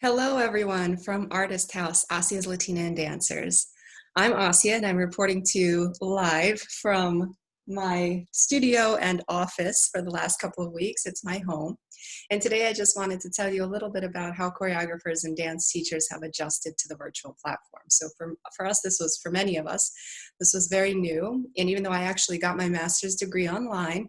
Hello, everyone from Artist House, Asya Zlatina and Dancers. I'm Asya, and I'm reporting to you live from my studio and office for the last couple of weeks. It's my home. And today I just wanted to tell you a little bit about how choreographers and dance teachers have adjusted to the virtual platform. So for us, for many of us, this was very new. And even though I actually got my master's degree online,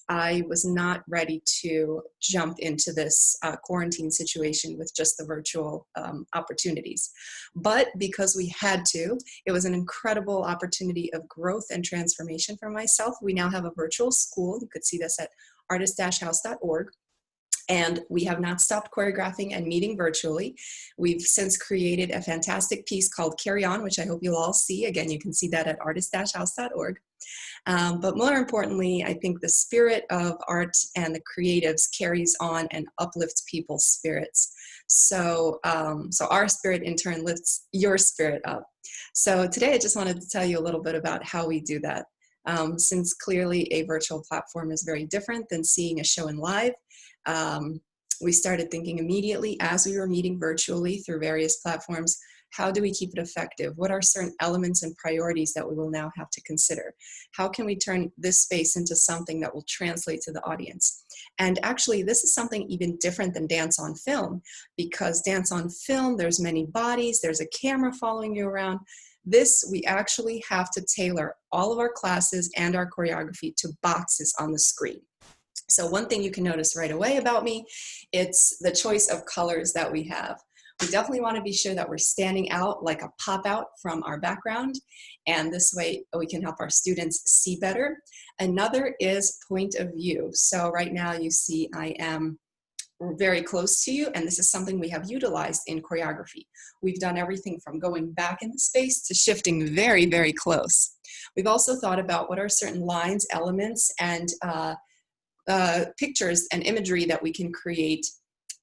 I was not ready to jump into this quarantine situation with just the virtual opportunities. But because we had to, it was an incredible opportunity of growth and transformation for myself. We now have a virtual school. You could see this at artist-house.org. And we have not stopped choreographing and meeting virtually. We've since created a fantastic piece called Carry On, which I hope you'll all see. Again, you can see that at artist-house.org. But more importantly, I think the spirit of art and the creatives carries on and uplifts people's spirits. So our spirit in turn lifts your spirit up. So today I just wanted to tell you a little bit about how we do that. Since clearly a virtual platform is very different than seeing a show in live, we started thinking immediately as we were meeting virtually through various platforms, how do we keep it effective? What are certain elements and priorities that we will now have to consider? How can we turn this space into something that will translate to the audience? And actually, this is something even different than dance on film, because dance on film, there's many bodies, there's a camera following you around. This, we actually have to tailor all of our classes and our choreography to boxes on the screen. So one thing you can notice right away about me, it's the choice of colors that we have. We definitely want to be sure that we're standing out like a pop out from our background, and this way we can help our students see better. Another is point of view. So right now you see I am very close to you, and this is something we have utilized in choreography. We've done everything from going back in the space to shifting very, very close. We've also thought about what are certain lines, elements, and pictures and imagery that we can create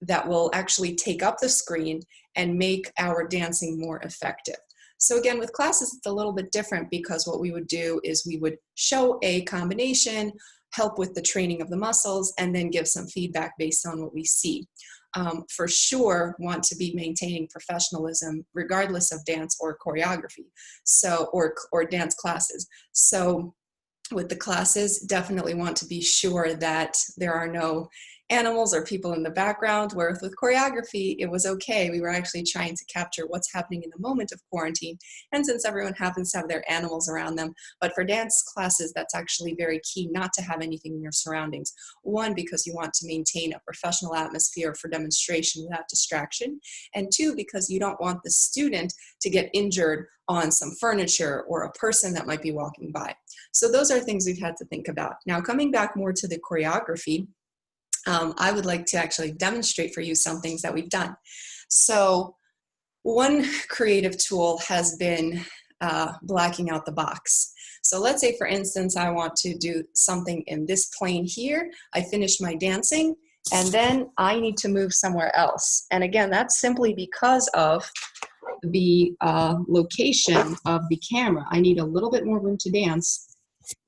that will actually take up the screen and make our dancing more effective. So again, with classes, it's a little bit different, because what we would do is we would show a combination, help with the training of the muscles, and then give some feedback based on what we see. For sure, want to be maintaining professionalism regardless of dance or choreography, or dance classes. So with the classes, definitely want to be sure that there are no animals or people in the background, whereas with choreography, it was okay. We were actually trying to capture what's happening in the moment of quarantine, and since everyone happens to have their animals around them. But for dance classes, that's actually very key, not to have anything in your surroundings. One, because you want to maintain a professional atmosphere for demonstration without distraction, and two, because you don't want the student to get injured on some furniture or a person that might be walking by. So those are things we've had to think about. Now, coming back more to the choreography, I would like to actually demonstrate for you some things that we've done. So one creative tool has been blacking out the box. So let's say, for instance, I want to do something in this plane here. I finished my dancing, and then I need to move somewhere else. And again, that's simply because of the location of the camera. I need a little bit more room to dance.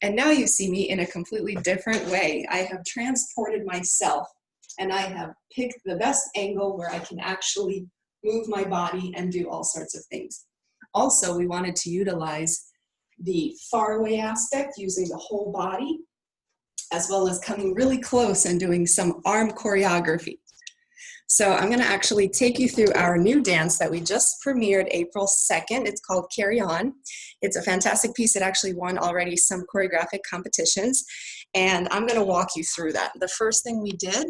And now you see me in a completely different way. I have transported myself, and I have picked the best angle where I can actually move my body and do all sorts of things. Also, we wanted to utilize the faraway aspect, using the whole body, as well as coming really close and doing some arm choreography. So I'm going to actually take you through our new dance that we just premiered April 2nd. It's called Carry On. It's a fantastic piece. It actually won already some choreographic competitions, and I'm going to walk you through that. The first thing we did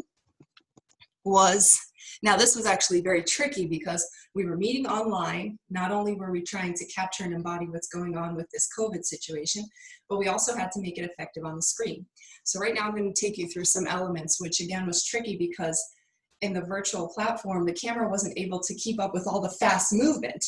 was, now this was actually very tricky because we were meeting online. Not only were we trying to capture and embody what's going on with this COVID situation, but we also had to make it effective on the screen. So right now I'm going to take you through some elements, which again was tricky because in the virtual platform, the camera wasn't able to keep up with all the fast movement.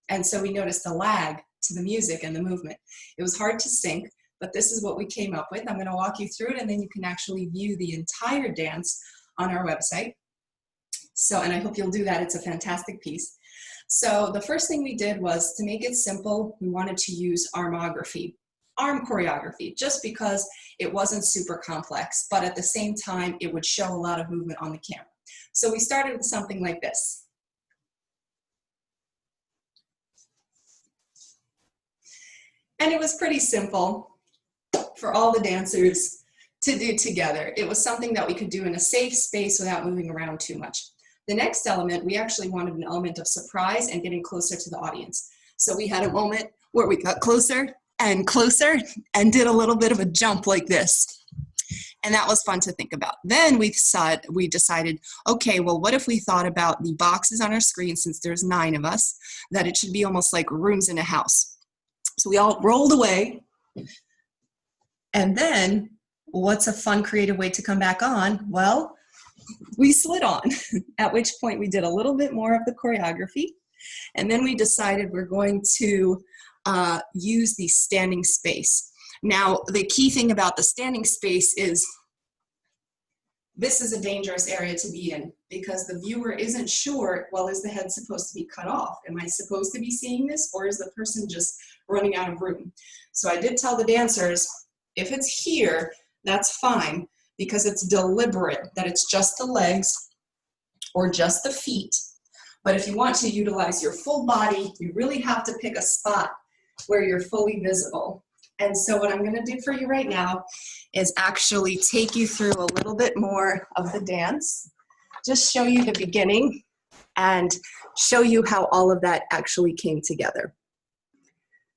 And so we noticed a lag to the music and the movement. It was hard to sync, but this is what we came up with. I'm going to walk you through it, and then you can actually view the entire dance on our website. So, and I hope you'll do that. It's a fantastic piece. So the first thing we did was, to make it simple, we wanted to use arm choreography, just because it wasn't super complex, but at the same time, it would show a lot of movement on the camera. So we started with something like this. And it was pretty simple for all the dancers to do together. It was something that we could do in a safe space without moving around too much. The next element, we actually wanted an element of surprise and getting closer to the audience. So we had a moment where we got closer and closer and did a little bit of a jump like this. And that was fun to think about. Then we decided, okay, well, what if we thought about the boxes on our screen, since there's 9 of us, that it should be almost like rooms in a house. So we all rolled away. And then, what's a fun, creative way to come back on? Well, we slid on, at which point we did a little bit more of the choreography. And then we decided we're going to use the standing space. Now, the key thing about the standing space is this is a dangerous area to be in because the viewer isn't sure, well, is the head supposed to be cut off? Am I supposed to be seeing this, or is the person just running out of room? So I did tell the dancers, if it's here, that's fine, because it's deliberate that it's just the legs or just the feet. But if you want to utilize your full body, you really have to pick a spot where you're fully visible. And so what I'm going to do for you right now is actually take you through a little bit more of the dance, just show you the beginning and show you how all of that actually came together.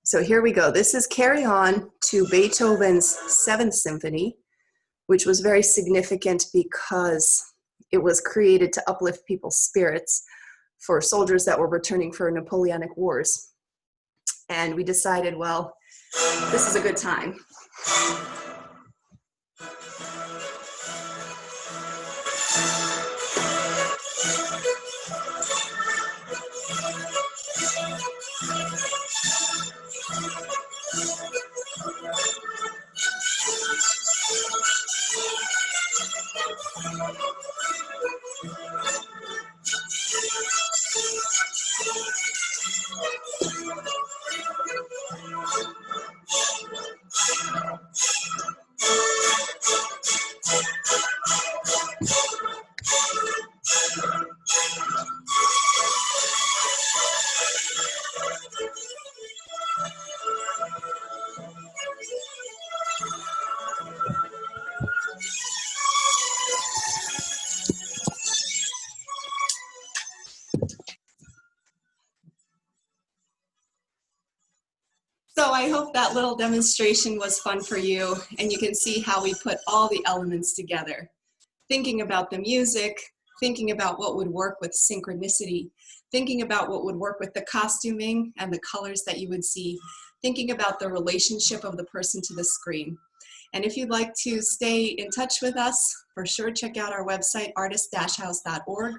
So here we go. This is Carry On to Beethoven's 7th Symphony, which was very significant because it was created to uplift people's spirits for soldiers that were returning for Napoleonic Wars. And we decided, well, this is a good time. So I hope that little demonstration was fun for you, and you can see how we put all the elements together. Thinking about the music, thinking about what would work with synchronicity, thinking about what would work with the costuming and the colors that you would see, thinking about the relationship of the person to the screen. And if you'd like to stay in touch with us, for sure check out our website, artist-house.org.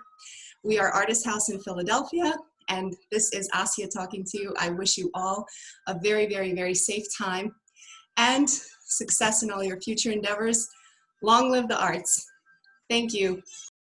We are Artist House in Philadelphia, and this is Asya talking to you. I wish you all a very, very, very safe time and success in all your future endeavors. Long live the arts. Thank you.